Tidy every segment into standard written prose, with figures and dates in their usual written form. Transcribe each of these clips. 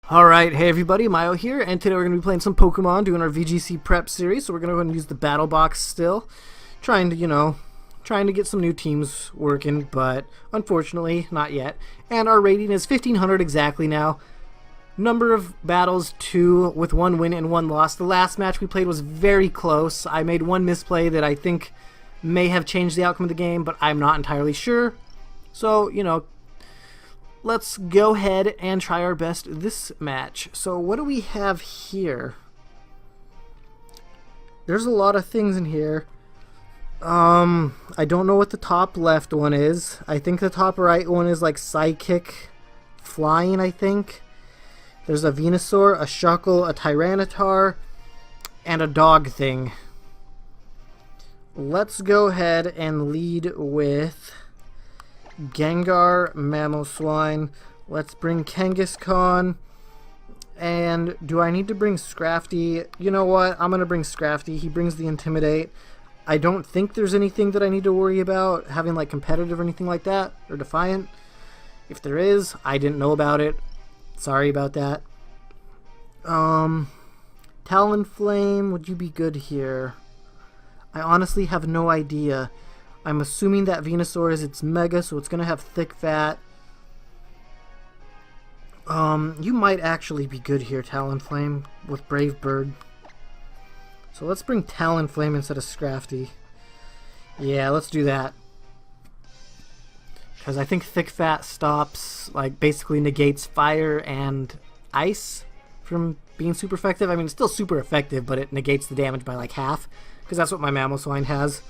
Alright, hey everybody, Myo here, and today we're going to be playing some Pokemon, doing our VGC prep series, so we're going to go ahead and use the battle box still, trying to get some new teams working, but unfortunately, not yet. And our rating is 1500 exactly now. Number of battles, 2, with 1 win and 1 loss. The last match we played was very close. I made one misplay that I think may have changed the outcome of the game, but I'm not entirely sure. So, let's go ahead and try our best this match. So what do we have here? There's a lot of things in here. I don't know what the top left one is. I think the top right one is like Psychic Flying, I think. There's a Venusaur, a Shuckle, a Tyranitar, and a dog thing. Let's go ahead and lead with Gengar, Mamoswine. Let's bring Kangaskhan. And do I need to bring Scrafty? You know what? I'm going to bring Scrafty. He brings the Intimidate. I don't think there's anything that I need to worry about having like competitive or anything like that, or Defiant. If there is, I didn't know about it. Sorry about that. Talonflame, would you be good here? I honestly have no idea. I'm assuming that Venusaur is its Mega, so it's going to have Thick Fat. You might actually be good here, Talonflame, with Brave Bird. So let's bring Talonflame instead of Scrafty. Yeah, let's do that. Because I think Thick Fat stops, like, basically negates fire and ice from being super effective. I mean, it's still super effective, but it negates the damage by, like, half. Because that's what my Mamoswine has.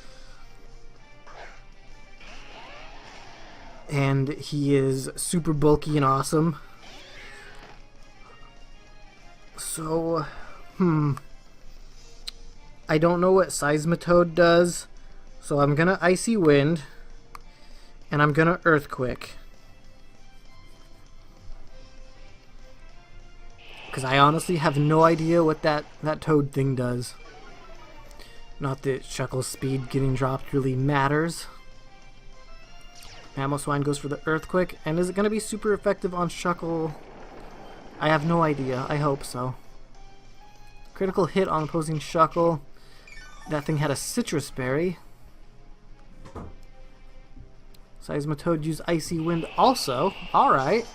And he is super bulky and awesome. So, I don't know what Seismitoad does, so I'm gonna Icy Wind, and I'm gonna Earthquake. Because I honestly have no idea what that Toad thing does. Not that Shuckle's speed getting dropped really matters. Mamoswine goes for the Earthquake, and is it going to be super effective on Shuckle? I have no idea. I hope so. Critical hit on opposing Shuckle. That thing had a Citrus Berry. Seismitoad used Icy Wind also. Alright.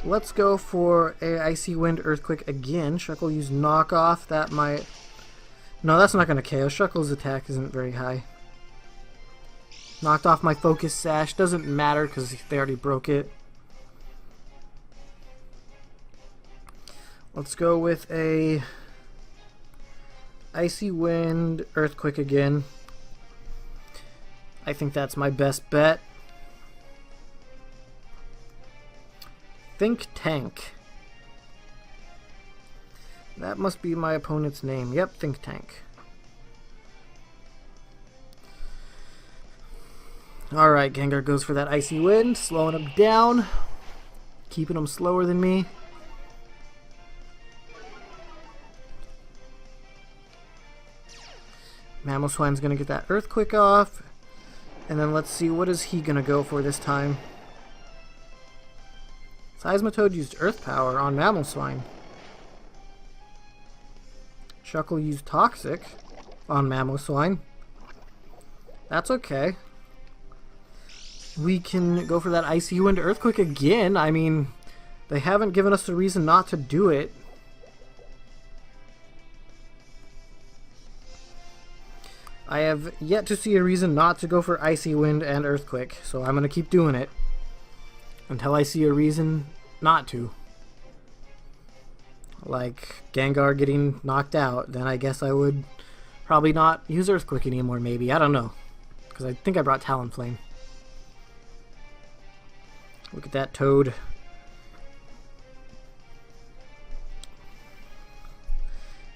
Let's go for a Icy Wind Earthquake again. Shuckle used Knockoff. That might... No, that's not going to KO. Shuckle's attack isn't very high. Knocked off my Focus Sash. Doesn't matter because they already broke it. Let's go with a Icy Wind Earthquake again. I think that's my best bet. Think Tank. That must be my opponent's name. Yep, Think Tank. Alright, Gengar goes for that Icy Wind, slowing him down. Keeping him slower than me. Mamoswine's going to get that Earthquake off. And then let's see, what is he going to go for this time? Seismitoad used Earth Power on Mamoswine. Shuckle used Toxic on Mamoswine. That's okay. We can go for that Icy Wind Earthquake again. I mean, they haven't given us a reason not to do it. I have yet to see a reason not to go for Icy Wind and Earthquake, so I'm going to keep doing it until I see a reason not to. Like Gengar getting knocked out, then I guess I would probably not use Earthquake anymore, maybe. I don't know. Because I think I brought Talonflame. Look at that Toad.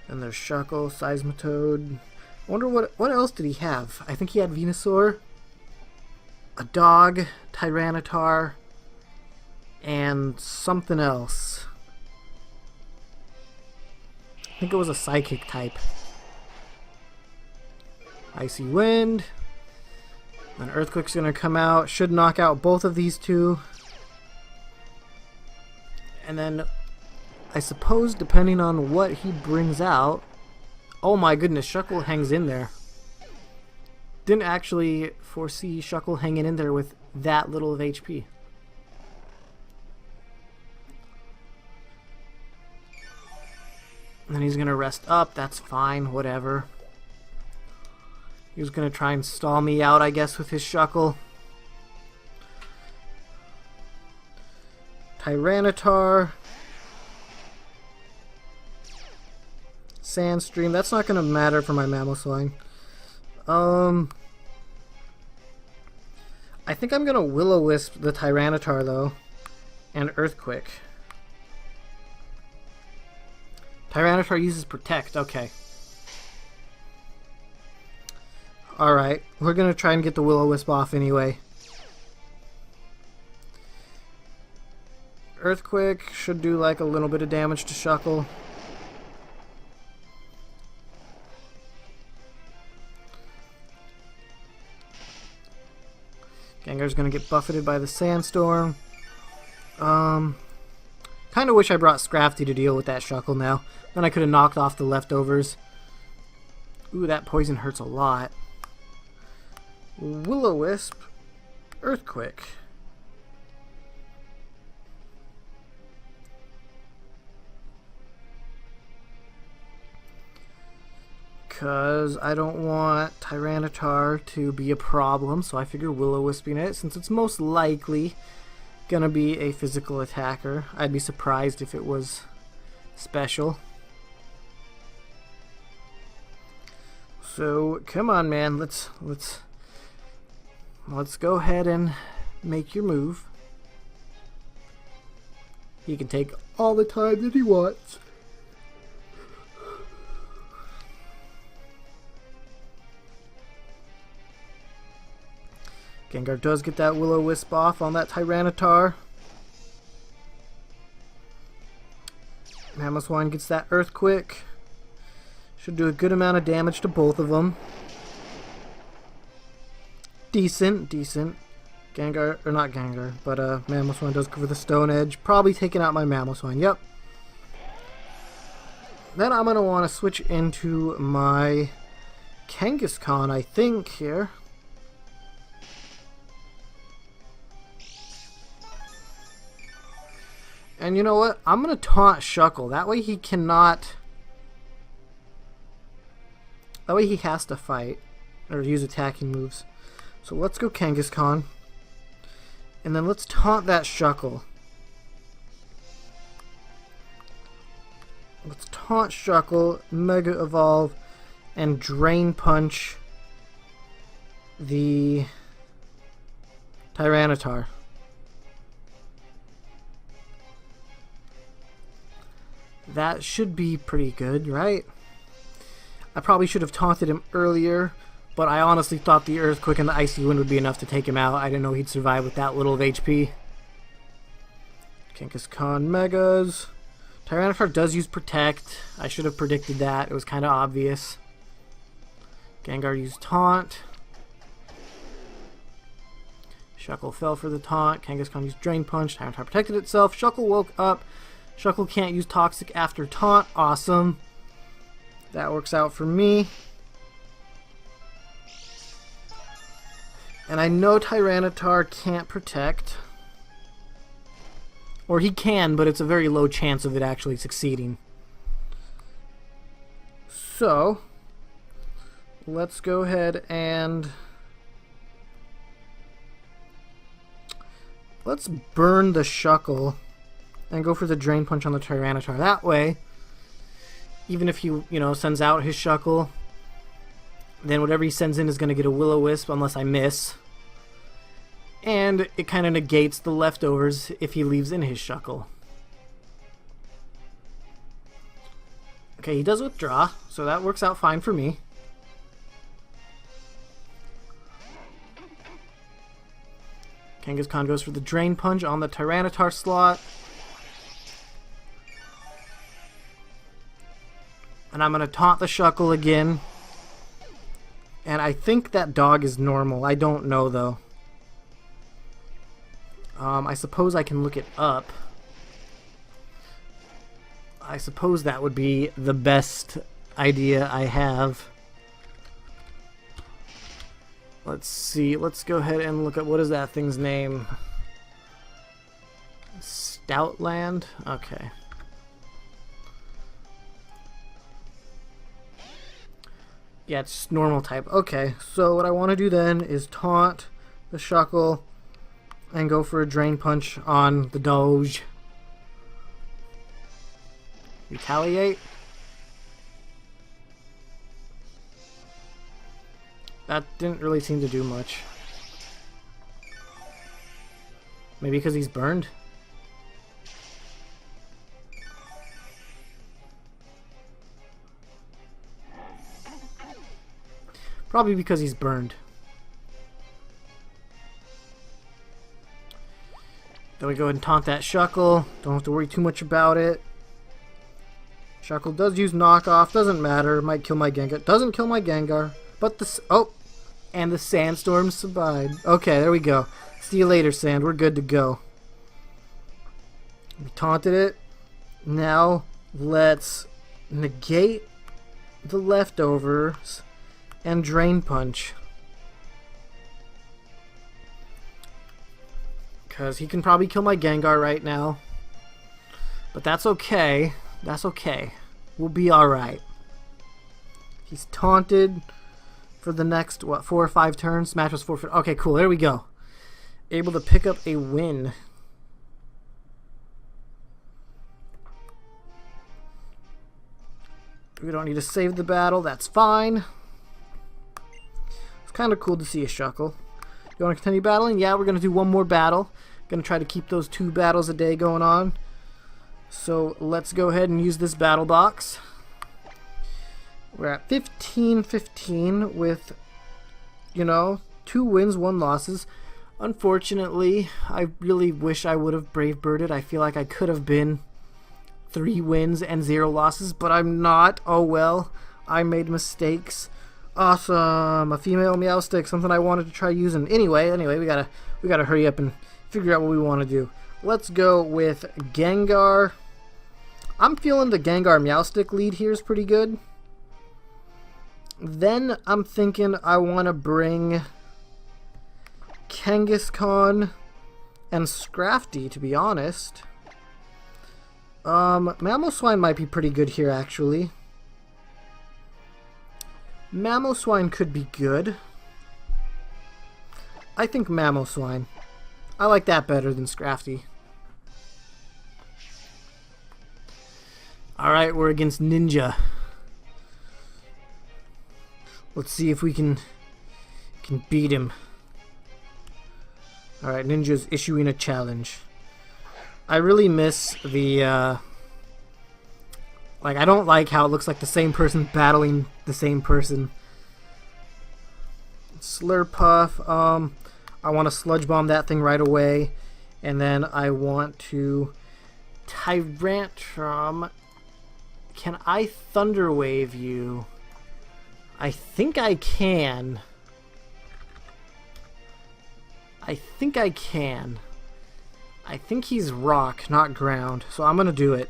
And there's Shuckle, Seismitoad. I wonder what else did he have? I think he had Venusaur, a dog, Tyranitar, and something else. I think it was a Psychic type. Icy Wind. An Earthquake's going to come out. Should knock out both of these two. And then I suppose depending on what he brings out... Oh my goodness, Shuckle hangs in there. Didn't actually foresee Shuckle hanging in there with that little of HP. And then he's gonna rest up, that's fine, whatever. He was gonna try and stall me out, I guess, with his Shuckle. Tyranitar. Sandstream, that's not gonna matter for my Mamoswine. I think I'm gonna Will-O-Wisp the Tyranitar though, and Earthquake. Tyranitar uses Protect, okay. Alright, we're gonna try and get the Will-O-Wisp off anyway. Earthquake should do like a little bit of damage to Shuckle. Gengar's gonna get buffeted by the Sandstorm. Kinda wish I brought Scrafty to deal with that Shuckle now. Then I could have knocked off the leftovers. Ooh, that poison hurts a lot. Will-O-Wisp, Earthquake. Because I don't want Tyranitar to be a problem, so I figure Will-O-Wisping it, since it's most likely gonna be a physical attacker. I'd be surprised if it was special. So come on, man, let's go ahead and make your move. He can take all the time that he wants. Gengar does get that Will-O-Wisp off on that Tyranitar. Mamoswine gets that Earthquake. Should do a good amount of damage to both of them. Decent. Gengar, or not Gengar, but Mamoswine does go for the Stone Edge. Probably taking out my Mamoswine, yep. Then I'm going to want to switch into my Kangaskhan, I think, here. And you know what? I'm going to taunt Shuckle. That way he cannot... That way he has to fight. Or use attacking moves. So let's go Kangaskhan. And then let's taunt that Shuckle. Let's taunt Shuckle, Mega Evolve, and Drain Punch the Tyranitar. That should be pretty good, right? I probably should have taunted him earlier, but I honestly thought the Earthquake and the Icy Wind would be enough to take him out. I didn't know he'd survive with that little of HP. Kangaskhan Megas. Tyranitar does use Protect. I should have predicted that. It was kind of obvious. Gengar used Taunt. Shuckle fell for the taunt. Kangaskhan used Drain Punch. Tyranitar protected itself. Shuckle woke up. Shuckle can't use Toxic after taunt. Awesome. That works out for me. And I know Tyranitar can't protect. Or he can, but it's a very low chance of it actually succeeding. So, let's go ahead and... let's burn the Shuckle and go for the Drain Punch on the Tyranitar. That way, even if he, sends out his Shuckle, then whatever he sends in is going to get a Will-O-Wisp unless I miss. And it kind of negates the leftovers if he leaves in his Shuckle. Okay, he does withdraw, so that works out fine for me. Kangaskhan goes for the Drain Punch on the Tyranitar slot. And I'm going to taunt the Shuckle again. And I think that dog is normal. I don't know, though. I suppose I can look it up. I suppose that would be the best idea I have. Let's see. Let's go ahead and look at what is that thing's name. Stoutland? Okay. Yeah, it's just normal type. Okay, so what I want to do then is taunt the Shuckle and go for a Drain Punch on the Doge. Retaliate. That didn't really seem to do much. Maybe because he's burned? Probably because he's burned. Then we go ahead and taunt that Shuckle. Don't have to worry too much about it. Shuckle does use knockoff. Doesn't matter. Might kill my Gengar. Doesn't kill my Gengar. But the... Oh! And the Sandstorm survived. Okay, there we go. See you later, Sand. We're good to go. We taunted it. Now, let's negate the leftovers and Drain Punch. Because he can probably kill my Gengar right now. But that's okay. That's okay. We'll be alright. He's taunted for the next, what, 4 or 5 turns? Smash was 4 for... Okay, cool. There we go. Able to pick up a win. We don't need to save the battle. That's fine. It's kind of cool to see a Shuckle. You want to continue battling? Yeah, we're going to do one more battle. Going to try to keep those 2 battles a day going on. So let's go ahead and use this battle box. We're at 15-15 with, you know, 2 wins, 1 losses. Unfortunately, I really wish I would have Brave Birded. I feel like I could have been 3 wins and 0 losses, but I'm not. Oh well, I made mistakes. Awesome, a female Meowstic, something I wanted to try using. Anyway, we gotta hurry up and figure out what we want to do. Let's go with Gengar. I'm feeling the Gengar Meowstic lead here is pretty good. Then I'm thinking I want to bring Kangaskhan and Scrafty, to be honest. Mamoswine might be pretty good here, actually. Mamoswine could be good. I think Mamoswine. I like that better than Scrafty. Alright, we're against Ninja. Let's see if we can beat him. Alright, Ninja's issuing a challenge. I really miss the, like, I don't like how it looks like the same person battling the same person. Slurpuff, I want to Sludge Bomb that thing right away. And then I want to Tyrantrum. Can I Thunder Wave you? I think I can. I think I can. I think he's rock, not ground, so I'm gonna do it.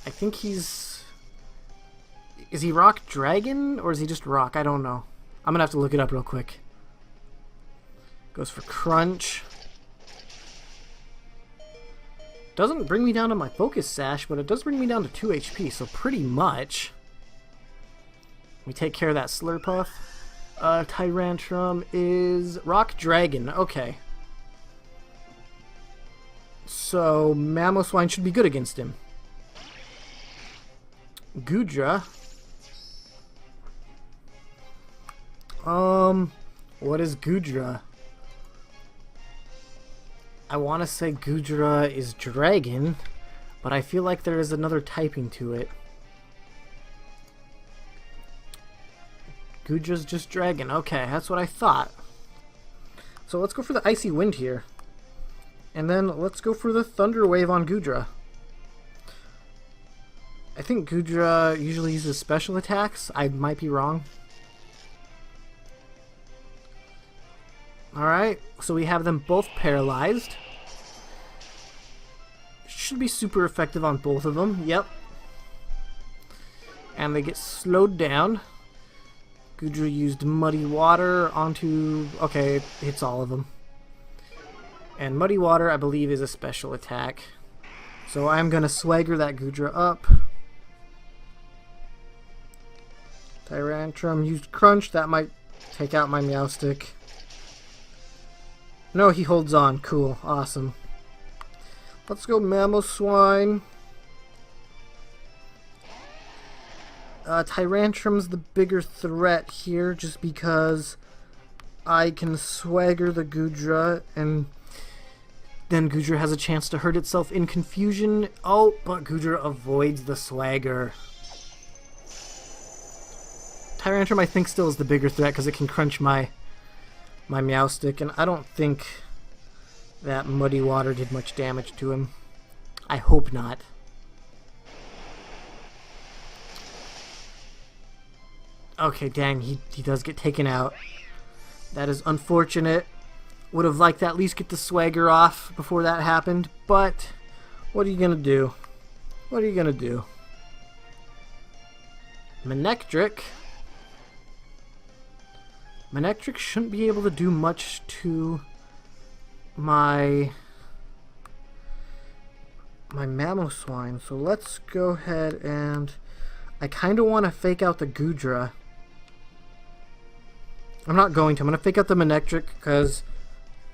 I think he's... Is he rock dragon, or is he just rock? I don't know. I'm gonna have to look it up real quick. Goes for Crunch. Doesn't bring me down to my Focus Sash, but it does bring me down to 2 HP, so pretty much. We take care of that Slurpuff. Tyrantrum is Rock Dragon. Okay. So Mamoswine should be good against him. Goodra. What is Goodra? I want to say Goodra is Dragon, but I feel like there is another typing to it. Goodra's just Dragon. Okay, that's what I thought. So let's go for the Icy Wind here. And then let's go for the Thunder Wave on Goodra. I think Goodra usually uses special attacks. I might be wrong. Alright, so we have them both paralyzed. should be super effective on both of them. Yep. And they get slowed down. Goodra used Muddy Water onto... Okay, it hits all of them. And Muddy Water, I believe, is a special attack. So I'm going to swagger that Goodra up. Tyrantrum used Crunch. That might take out my Meowstic. No, he holds on. Cool. Awesome. Let's go Mamoswine. Tyrantrum's the bigger threat here just because I can swagger the Goodra and then Goodra has a chance to hurt itself in confusion. Oh, but Goodra avoids the swagger. Tyrantrum I think still is the bigger threat because it can crunch my Meowstic, and I don't think that Muddy Water did much damage to him. I hope not. Okay, dang, he does get taken out. That is unfortunate. Would have liked to at least get the swagger off before that happened, but what are you gonna do? What are you gonna do? Manectric. Manectric shouldn't be able to do much to my Mamoswine, so let's go ahead and I kind of want to fake out the Goodra. I'm not going to. I'm going to fake out the Manectric because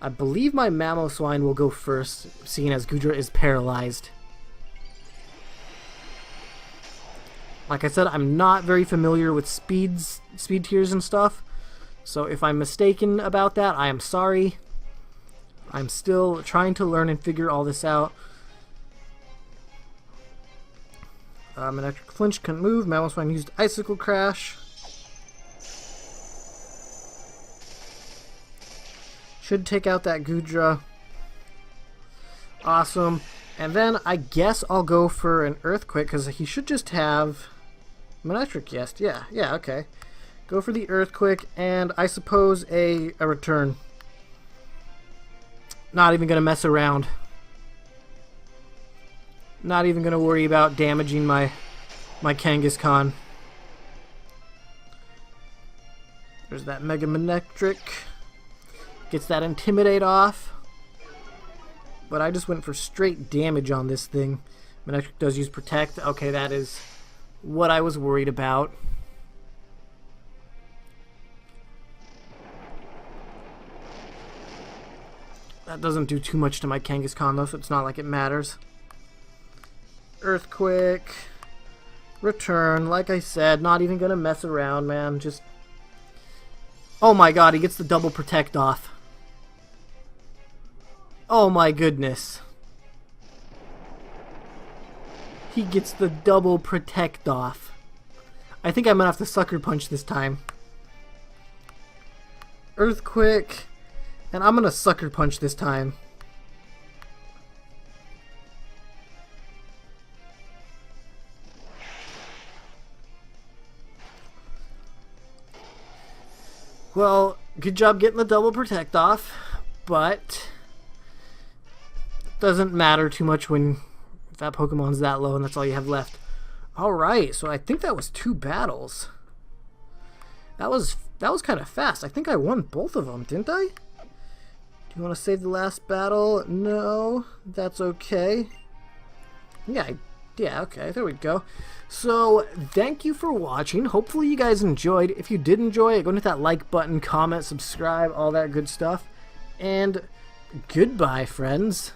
I believe my Mamoswine will go first, seeing as Goodra is paralyzed. Like I said, I'm not very familiar with speed tiers and stuff, so if I'm mistaken about that, I am sorry. I'm still trying to learn and figure all this out. Manectric flinch, couldn't move. Mamoswine used Icicle Crash. Should take out that Goodra. Awesome. And then I guess I'll go for an Earthquake because he should just have Manectric. Yes, yeah, okay. Go for the Earthquake and I suppose a return. Not even gonna mess around. Not even gonna worry about damaging my Kangaskhan. There's that Mega Manectric. Gets that Intimidate off. But I just went for straight damage on this thing. Manectric does use Protect. Okay, that is what I was worried about. That doesn't do too much to my Kangaskhan though, so it's not like it matters. Earthquake. Return. Like I said, not even gonna mess around, man. Just... Oh my god, he gets the double Protect off. Oh my goodness. He gets the double Protect off. I think I'm gonna have to Sucker Punch this time. Earthquake. And I'm gonna Sucker Punch this time. Well, good job getting the double Protect off, but doesn't matter too much when that Pokemon's that low and that's all you have left. Alright, so I think that was 2 battles. That was kind of fast. I think I won both of them, didn't I? Do you want to save the last battle? No, that's okay. Yeah, okay, there we go. So, thank you for watching. Hopefully you guys enjoyed. If you did enjoy it, go hit that like button, comment, subscribe, all that good stuff. And goodbye, friends.